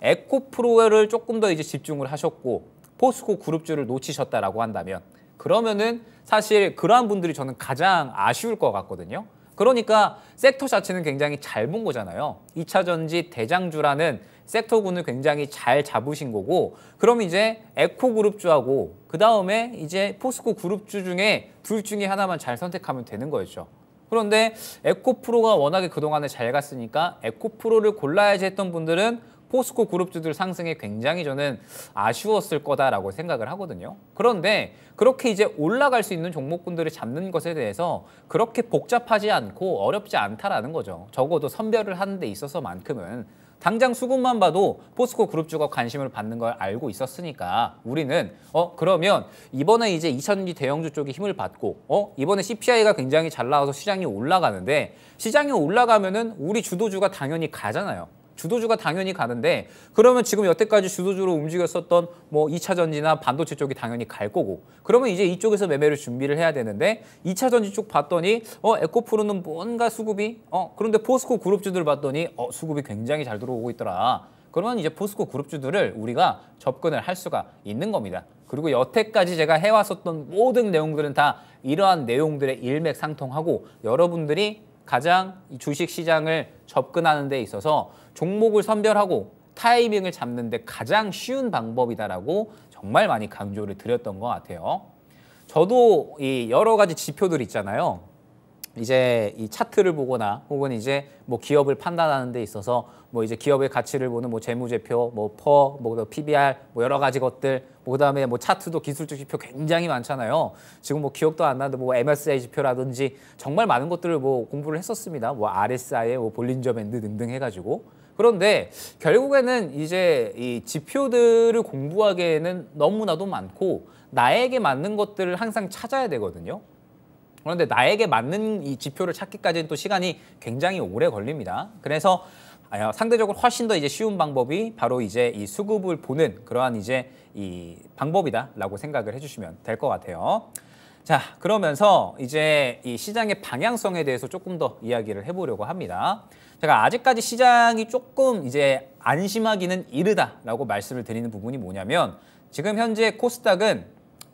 에코프로를 조금 더 이제 집중을 하셨고 포스코 그룹주를 놓치셨다라고 한다면 그러면은 사실 그러한 분들이 저는 가장 아쉬울 것 같거든요. 그러니까 섹터 자체는 굉장히 잘 본 거잖아요. 2차 전지 대장주라는 섹터군을 굉장히 잘 잡으신 거고 그럼 이제 에코그룹주하고 그다음에 이제 포스코 그룹주 중에 둘 중에 하나만 잘 선택하면 되는 거였죠. 그런데 에코프로가 워낙에 그동안에 잘 갔으니까 에코프로를 골라야지 했던 분들은 포스코 그룹주들 상승에 굉장히 저는 아쉬웠을 거다라고 생각을 하거든요. 그런데 그렇게 이제 올라갈 수 있는 종목군들을 잡는 것에 대해서 그렇게 복잡하지 않고 어렵지 않다라는 거죠. 적어도 선별을 하는 데 있어서만큼은 당장 수급만 봐도 포스코 그룹주가 관심을 받는 걸 알고 있었으니까 우리는 그러면 이번에 이제 2차전지 대형주 쪽이 힘을 받고 이번에 CPI가 굉장히 잘 나와서 시장이 올라가는데 시장이 올라가면은 우리 주도주가 당연히 가잖아요. 주도주가 당연히 가는데 그러면 지금 여태까지 주도주로 움직였었던 뭐 2차 전지나 반도체 쪽이 당연히 갈 거고 그러면 이제 이쪽에서 매매를 준비를 해야 되는데 2차 전지 쪽 봤더니 에코프로는 뭔가 수급이 그런데 포스코 그룹주들 봤더니 수급이 굉장히 잘 들어오고 있더라. 그러면 이제 포스코 그룹주들을 우리가 접근을 할 수가 있는 겁니다. 그리고 여태까지 제가 해왔었던 모든 내용들은 다 이러한 내용들의 일맥상통하고 여러분들이 가장 주식 시장을 접근하는 데 있어서 종목을 선별하고 타이밍을 잡는 데 가장 쉬운 방법이다라고 정말 많이 강조를 드렸던 것 같아요. 저도 이 여러 가지 지표들 있잖아요. 이제 이 차트를 보거나 혹은 이제 뭐 기업을 판단하는 데 있어서 뭐 이제 기업의 가치를 보는 뭐 재무제표, 뭐 퍼, 뭐 PBR, 뭐 여러 가지 것들, 뭐 그다음에 뭐 차트도 기술적 지표 굉장히 많잖아요. 지금 뭐 기억도 안 나는데 뭐 MSCI 지표라든지 정말 많은 것들을 뭐 공부를 했었습니다. 뭐 RSI에 뭐 볼린저 밴드 등등 해가지고. 그런데 결국에는 이제 이 지표들을 공부하기에는 너무나도 많고 나에게 맞는 것들을 항상 찾아야 되거든요. 그런데 나에게 맞는 이 지표를 찾기까지는 또 시간이 굉장히 오래 걸립니다. 그래서 상대적으로 훨씬 더 이제 쉬운 방법이 바로 이제 이 수급을 보는 그러한 이제 이 방법이다라고 생각을 해주시면 될 것 같아요. 자, 그러면서 이제 이 시장의 방향성에 대해서 조금 더 이야기를 해보려고 합니다. 제가 아직까지 시장이 조금 이제 안심하기는 이르다라고 말씀을 드리는 부분이 뭐냐면 지금 현재 코스닥은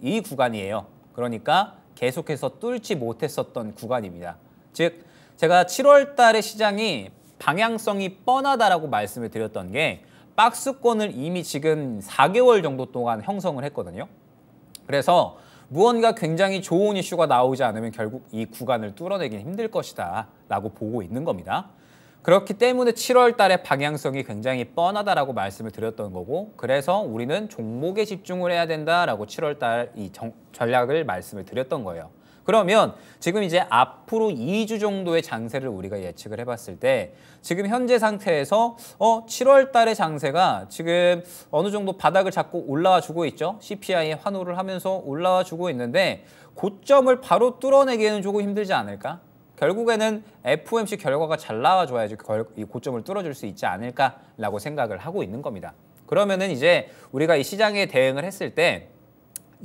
이 구간이에요. 그러니까 계속해서 뚫지 못했었던 구간입니다. 즉 제가 7월 달에 시장이 방향성이 뻔하다라고 말씀을 드렸던 게 박스권을 이미 지금 4개월 정도 동안 형성을 했거든요. 그래서 무언가 굉장히 좋은 이슈가 나오지 않으면 결국 이 구간을 뚫어내기는 힘들 것이다 라고 보고 있는 겁니다. 그렇기 때문에 7월 달에 방향성이 굉장히 뻔하다라고 말씀을 드렸던 거고 그래서 우리는 종목에 집중을 해야 된다라고 7월 달 이 전략을 말씀을 드렸던 거예요. 그러면 지금 이제 앞으로 2주 정도의 장세를 우리가 예측을 해봤을 때 지금 현재 상태에서 7월 달의 장세가 지금 어느 정도 바닥을 잡고 올라와 주고 있죠. CPI에 환호를 하면서 올라와 주고 있는데 고점을 바로 뚫어내기에는 조금 힘들지 않을까? 결국에는 FOMC 결과가 잘 나와줘야지 이 고점을 뚫어줄 수 있지 않을까라고 생각을 하고 있는 겁니다. 그러면은 이제 우리가 이 시장에 대응을 했을 때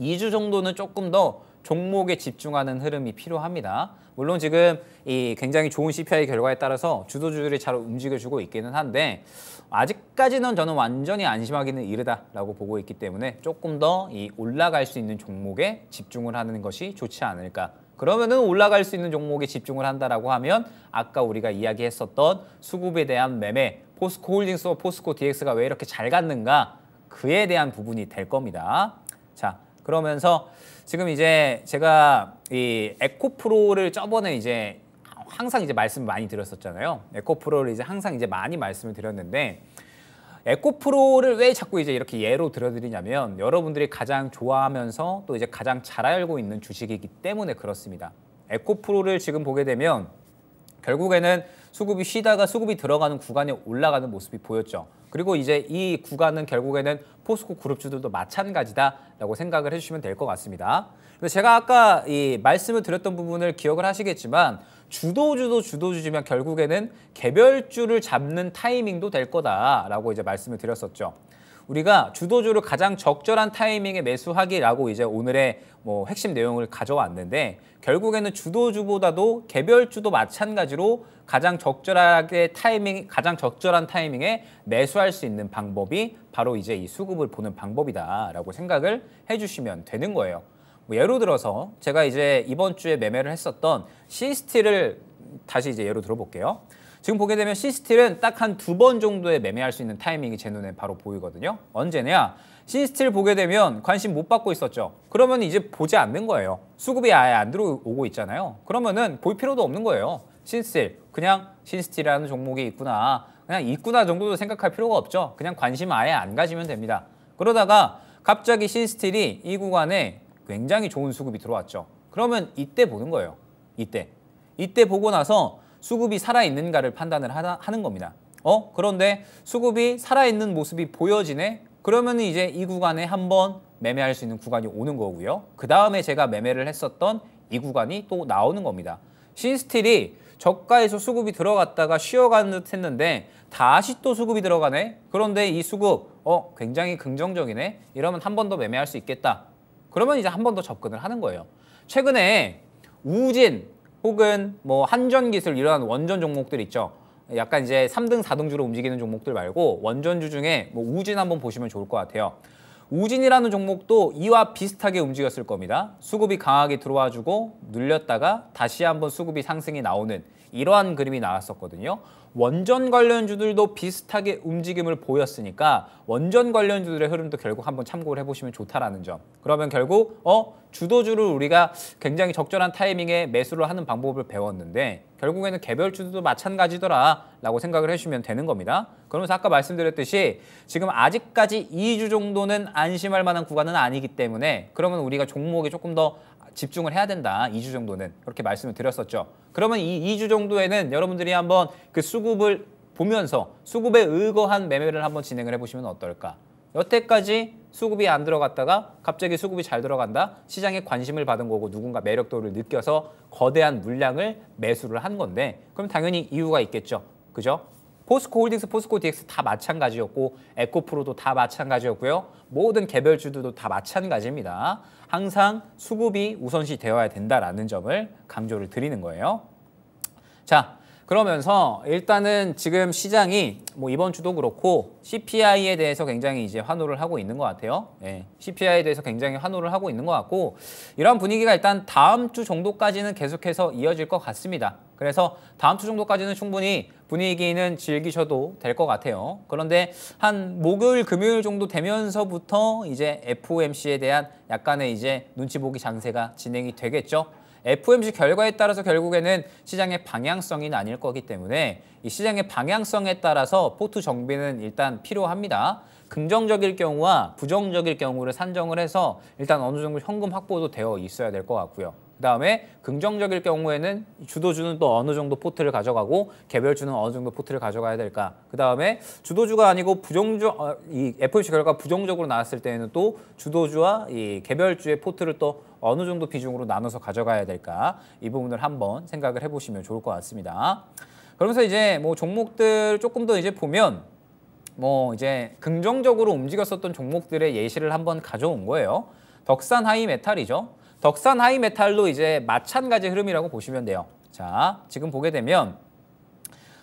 2주 정도는 조금 더 종목에 집중하는 흐름이 필요합니다. 물론 지금 이 굉장히 좋은 CPI 결과에 따라서 주도주들이 잘 움직여주고 있기는 한데 아직까지는 저는 완전히 안심하기는 이르다라고 보고 있기 때문에 조금 더 이 올라갈 수 있는 종목에 집중을 하는 것이 좋지 않을까. 그러면은 올라갈 수 있는 종목에 집중을 한다라고 하면 아까 우리가 이야기했었던 수급에 대한 매매, 포스코 홀딩스와 포스코 DX가 왜 이렇게 잘 갔는가 그에 대한 부분이 될 겁니다. 자, 그러면서 지금 이제 제가 이 에코프로를 저번에 이제 항상 이제 말씀 많이 드렸었잖아요. 에코프로를 이제 항상 이제 많이 말씀을 드렸는데 에코프로를 왜 자꾸 이제 이렇게 예로 들어드리냐면 여러분들이 가장 좋아하면서 또 이제 가장 잘 알고 있는 주식이기 때문에 그렇습니다. 에코프로를 지금 보게 되면 결국에는 수급이 쉬다가 수급이 들어가는 구간에 올라가는 모습이 보였죠. 그리고 이제 이 구간은 결국에는 포스코 그룹주들도 마찬가지다라고 생각을 해주시면 될 것 같습니다. 그래서 제가 아까 이 말씀을 드렸던 부분을 기억을 하시겠지만 주도주지만 결국에는 개별주를 잡는 타이밍도 될 거다라고 이제 말씀을 드렸었죠. 우리가 주도주를 가장 적절한 타이밍에 매수하기라고 이제 오늘의 뭐 핵심 내용을 가져왔는데 결국에는 주도주보다도 개별주도 마찬가지로 가장 적절한 타이밍에 매수할 수 있는 방법이 바로 이제 이 수급을 보는 방법이다라고 생각을 해주시면 되는 거예요. 뭐 예로 들어서 제가 이제 이번 주에 매매를 했었던 시스틸을 다시 이제 예로 들어볼게요. 지금 보게 되면 시스틸은 딱 한 2번 정도에 매매할 수 있는 타이밍이 제 눈에 바로 보이거든요. 언제냐? 시스틸 보게 되면 관심 못 받고 있었죠. 그러면 이제 보지 않는 거예요. 수급이 아예 안 들어오고 있잖아요. 그러면은 볼 필요도 없는 거예요. 시스틸, 그냥 시스틸이라는 종목이 있구나. 그냥 있구나 정도도 생각할 필요가 없죠. 그냥 관심 아예 안 가지면 됩니다. 그러다가 갑자기 시스틸이 이 구간에 굉장히 좋은 수급이 들어왔죠. 그러면 이때 보는 거예요. 이때 보고 나서 수급이 살아있는가를 판단을 하는 겁니다. 그런데 수급이 살아있는 모습이 보여지네? 그러면 이제 이 구간에 한번 매매할 수 있는 구간이 오는 거고요. 그 다음에 제가 매매를 했었던 이 구간이 또 나오는 겁니다. 시스틸이 저가에서 수급이 들어갔다가 쉬어가는 듯 했는데 다시 또 수급이 들어가네. 그런데 이 수급 굉장히 긍정적이네. 이러면 한 번 더 매매할 수 있겠다. 그러면 이제 한 번 더 접근을 하는 거예요. 최근에 우진 혹은 뭐 한전기술 이런 원전 종목들 있죠. 약간 이제 3등, 4등주로 움직이는 종목들 말고 원전주 중에 뭐 우진 한번 보시면 좋을 것 같아요. 우진이라는 종목도 이와 비슷하게 움직였을 겁니다. 수급이 강하게 들어와주고 눌렸다가 다시 한번 수급이 상승이 나오는 이러한 그림이 나왔었거든요. 원전 관련주들도 비슷하게 움직임을 보였으니까 원전 관련주들의 흐름도 결국 한번 참고를 해보시면 좋다라는 점. 그러면 결국 주도주를 우리가 굉장히 적절한 타이밍에 매수를 하는 방법을 배웠는데 결국에는 개별주도 마찬가지더라라고 생각을 해주시면 되는 겁니다. 그러면서 아까 말씀드렸듯이 지금 아직까지 2주 정도는 안심할 만한 구간은 아니기 때문에 그러면 우리가 종목에 조금 더 집중을 해야 된다. 2주 정도는 그렇게 말씀을 드렸었죠. 그러면 이 2주 정도에는 여러분들이 한번 그 수급을 보면서 수급에 의거한 매매를 한번 진행을 해보시면 어떨까. 여태까지 수급이 안 들어갔다가 갑자기 수급이 잘 들어간다. 시장에 관심을 받은 거고 누군가 매력도를 느껴서 거대한 물량을 매수를 한 건데 그럼 당연히 이유가 있겠죠. 그죠? 포스코홀딩스, 포스코 DX 다 마찬가지였고 에코프로도 다 마찬가지였고요. 모든 개별주들도 다 마찬가지입니다. 항상 수급이 우선시 되어야 된다라는 점을 강조를 드리는 거예요. 자, 그러면서 일단은 지금 시장이 뭐 이번 주도 그렇고 CPI에 대해서 굉장히 이제 환호를 하고 있는 것 같아요. 네, CPI에 대해서 굉장히 환호를 하고 있는 것 같고 이런 분위기가 일단 다음 주 정도까지는 계속해서 이어질 것 같습니다. 그래서 다음 주 정도까지는 충분히 분위기는 즐기셔도 될 것 같아요. 그런데 한 목요일, 금요일 정도 되면서부터 이제 FOMC에 대한 약간의 이제 눈치 보기 장세가 진행이 되겠죠. FOMC 결과에 따라서 결국에는 시장의 방향성이 나뉠 거기 때문에 이 시장의 방향성에 따라서 포트 정비는 일단 필요합니다. 긍정적일 경우와 부정적일 경우를 산정을 해서 일단 어느 정도 현금 확보도 되어 있어야 될 것 같고요. 그다음에 긍정적일 경우에는 주도주는 또 어느 정도 포트를 가져가고 개별주는 어느 정도 포트를 가져가야 될까. 그다음에 주도주가 아니고 이 FOMC 결과가 부정적으로 나왔을 때에는 또 주도주와 이 개별주의 포트를 또 어느 정도 비중으로 나눠서 가져가야 될까. 이 부분을 한번 생각을 해보시면 좋을 것 같습니다. 그러면서 이제 뭐 종목들 조금 더 이제 보면 뭐 이제 긍정적으로 움직였었던 종목들의 예시를 한번 가져온 거예요. 덕산 하이메탈이죠. 덕산 하이메탈도 이제 마찬가지 흐름이라고 보시면 돼요. 자, 지금 보게 되면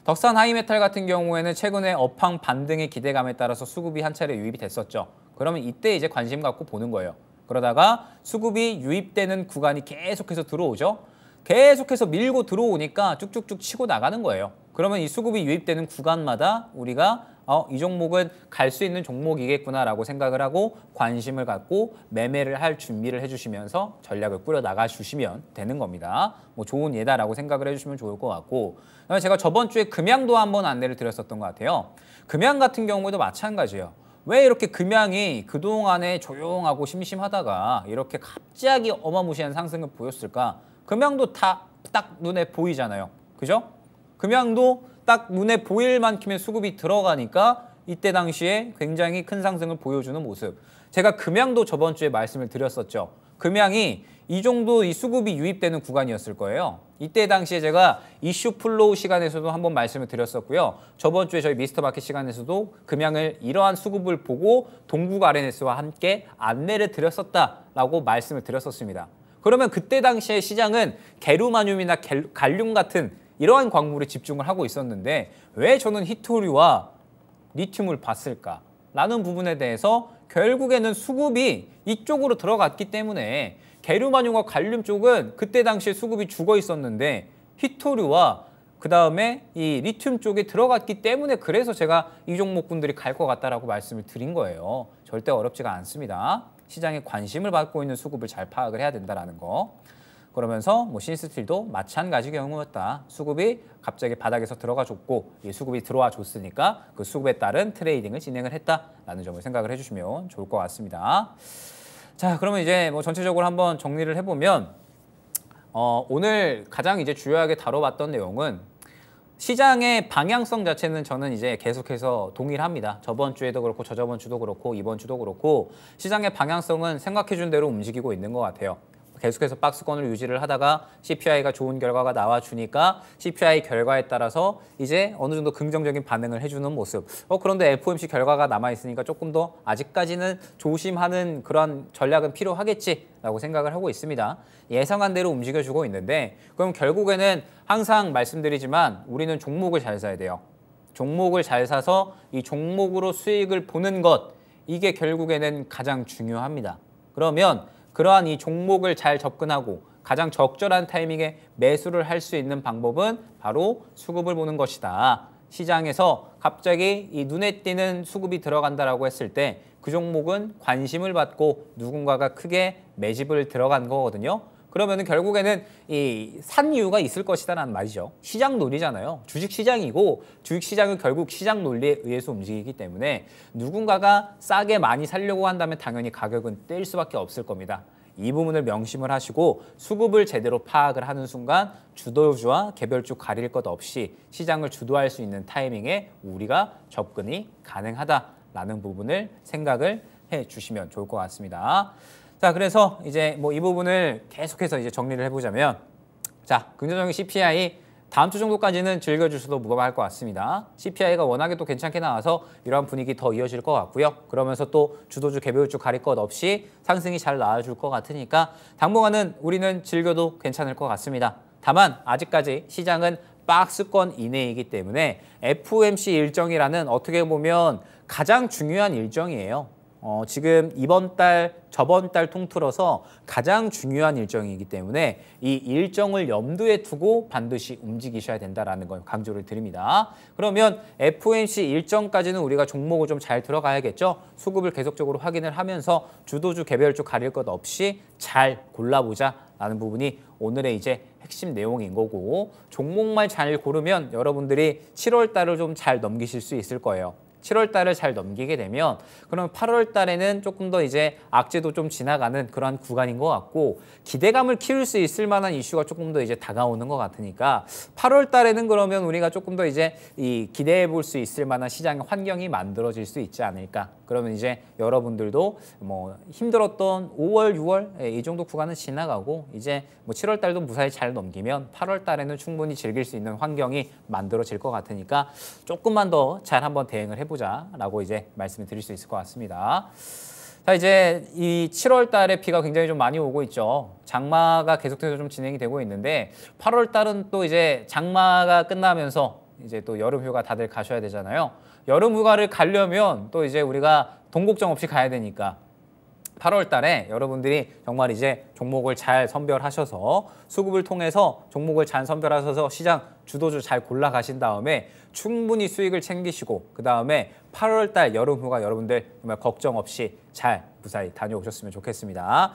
덕산 하이메탈 같은 경우에는 최근에 업황 반등의 기대감에 따라서 수급이 한 차례 유입이 됐었죠. 그러면 이때 이제 관심 갖고 보는 거예요. 그러다가 수급이 유입되는 구간이 계속해서 들어오죠. 계속해서 밀고 들어오니까 쭉쭉쭉 치고 나가는 거예요. 그러면 이 수급이 유입되는 구간마다 우리가 이 종목은 갈 수 있는 종목이겠구나라고 생각을 하고 관심을 갖고 매매를 할 준비를 해주시면서 전략을 꾸려 나가 주시면 되는 겁니다. 뭐 좋은 예다라고 생각을 해주시면 좋을 것 같고 그다음에 제가 저번 주에 금양도 한번 안내를 드렸었던 것 같아요. 금양 같은 경우에도 마찬가지예요. 왜 이렇게 금양이 그동안에 조용하고 심심하다가 이렇게 갑자기 어마무시한 상승을 보였을까? 금양도 다 딱 눈에 보이잖아요. 그죠? 금양도 딱 눈에 보일 만큼의 수급이 들어가니까 이때 당시에 굉장히 큰 상승을 보여주는 모습. 제가 금양도 저번 주에 말씀을 드렸었죠. 금양이 이 정도 이 수급이 유입되는 구간이었을 거예요. 이때 당시에 제가 이슈 플로우 시간에서도 한번 말씀을 드렸었고요. 저번 주에 저희 미스터마켓 시간에서도 금양을 이러한 수급을 보고 동국 RNS와 함께 안내를 드렸었다라고 말씀을 드렸었습니다. 그러면 그때 당시에 시장은 게루마늄이나 갈륨 같은 이러한 광물에 집중을 하고 있었는데 왜 저는 히토류와 리튬을 봤을까? 라는 부분에 대해서 결국에는 수급이 이쪽으로 들어갔기 때문에 게루마늄과 갈륨 쪽은 그때 당시에 수급이 죽어 있었는데 히토류와 그다음에 이 리튬 쪽에 들어갔기 때문에 그래서 제가 이 종목군들이 갈 것 같다라고 말씀을 드린 거예요. 절대 어렵지가 않습니다. 시장에 관심을 받고 있는 수급을 잘 파악을 해야 된다는 거. 그러면서 뭐 신스틸도 마찬가지 경우였다. 수급이 갑자기 바닥에서 들어가 줬고 이 수급이 들어와 줬으니까 그 수급에 따른 트레이딩을 진행을 했다라는 점을 생각을 해주시면 좋을 것 같습니다. 자, 그러면 이제 뭐 전체적으로 한번 정리를 해보면 오늘 가장 이제 주요하게 다뤄봤던 내용은 시장의 방향성 자체는 저는 이제 계속해서 동일합니다. 저번 주에도 그렇고 저저번 주도 그렇고 이번 주도 그렇고 시장의 방향성은 생각해준 대로 움직이고 있는 것 같아요. 계속해서 박스권을 유지를 하다가 CPI가 좋은 결과가 나와주니까 CPI 결과에 따라서 이제 어느 정도 긍정적인 반응을 해주는 모습. 그런데 FOMC 결과가 남아있으니까 조금 더 아직까지는 조심하는 그런 전략은 필요하겠지라고 생각을 하고 있습니다. 예상한 대로 움직여주고 있는데 그럼 결국에는 항상 말씀드리지만 우리는 종목을 잘 사야 돼요. 종목을 잘 사서 이 종목으로 수익을 보는 것, 이게 결국에는 가장 중요합니다. 그러면 그러한 이 종목을 잘 접근하고 가장 적절한 타이밍에 매수를 할 수 있는 방법은 바로 수급을 보는 것이다. 시장에서 갑자기 이 눈에 띄는 수급이 들어간다라고 했을 때 그 종목은 관심을 받고 누군가가 크게 매집을 들어간 거거든요. 그러면은 결국에는 이 산 이유가 있을 것이다라는 말이죠. 시장 논리잖아요. 주식시장이고 주식시장은 결국 시장 논리에 의해서 움직이기 때문에 누군가가 싸게 많이 살려고 한다면 당연히 가격은 뛸 수밖에 없을 겁니다. 이 부분을 명심을 하시고 수급을 제대로 파악을 하는 순간 주도주와 개별주 가릴 것 없이 시장을 주도할 수 있는 타이밍에 우리가 접근이 가능하다라는 부분을 생각을 해주시면 좋을 것 같습니다. 자, 그래서 이제 뭐 이 부분을 계속해서 이제 정리를 해보자면, 자, 긍정적인 CPI 다음 주 정도까지는 즐겨주셔도 무방할 것 같습니다. CPI가 워낙에 또 괜찮게 나와서 이러한 분위기 더 이어질 것 같고요. 그러면서 또 주도주, 개별주 가릴 것 없이 상승이 잘 나와줄 것 같으니까 당분간은 우리는 즐겨도 괜찮을 것 같습니다. 다만 아직까지 시장은 박스권 이내이기 때문에 FOMC 일정이라는 어떻게 보면 가장 중요한 일정이에요. 지금 이번 달, 저번 달 통틀어서 가장 중요한 일정이기 때문에 이 일정을 염두에 두고 반드시 움직이셔야 된다는 걸 강조를 드립니다. 그러면 FOMC 일정까지는 우리가 종목을 좀 잘 들어가야겠죠. 수급을 계속적으로 확인을 하면서 주도주, 개별주 가릴 것 없이 잘 골라보자라는 부분이 오늘의 이제 핵심 내용인 거고, 종목만 잘 고르면 여러분들이 7월 달을 좀 잘 넘기실 수 있을 거예요. 7월 달을 잘 넘기게 되면 그럼 8월 달에는 조금 더 이제 악재도 좀 지나가는 그런 구간인 것 같고, 기대감을 키울 수 있을 만한 이슈가 조금 더 이제 다가오는 것 같으니까 8월 달에는 그러면 우리가 조금 더 이제 이 기대해 볼 수 있을 만한 시장의 환경이 만들어질 수 있지 않을까. 그러면 이제 여러분들도 뭐 힘들었던 5월, 6월 이 정도 구간은 지나가고 이제 뭐 7월 달도 무사히 잘 넘기면 8월 달에는 충분히 즐길 수 있는 환경이 만들어질 것 같으니까 조금만 더 잘 한번 대응을 해보자라고 이제 말씀을 드릴 수 있을 것 같습니다. 자, 이제 이 7월 달에 비가 굉장히 좀 많이 오고 있죠. 장마가 계속해서 좀 진행이 되고 있는데 8월 달은 또 이제 장마가 끝나면서 이제 또 여름 휴가 다들 가셔야 되잖아요. 여름 휴가를 가려면 또 이제 우리가 돈 걱정 없이 가야 되니까 8월 달에 여러분들이 정말 이제 종목을 잘 선별하셔서 수급을 통해서 종목을 잘 선별하셔서 시장 주도주 잘 골라가신 다음에 충분히 수익을 챙기시고 그 다음에 8월 달 여름 휴가 여러분들 정말 걱정 없이 잘 무사히 다녀오셨으면 좋겠습니다.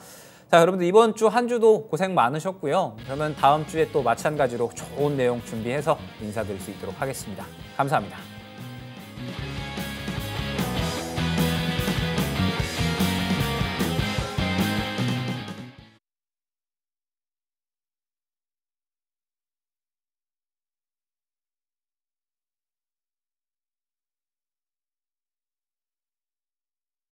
자, 여러분들 이번 주 한 주도 고생 많으셨고요. 저는 다음 주에 또 마찬가지로 좋은 내용 준비해서 인사드릴 수 있도록 하겠습니다. 감사합니다.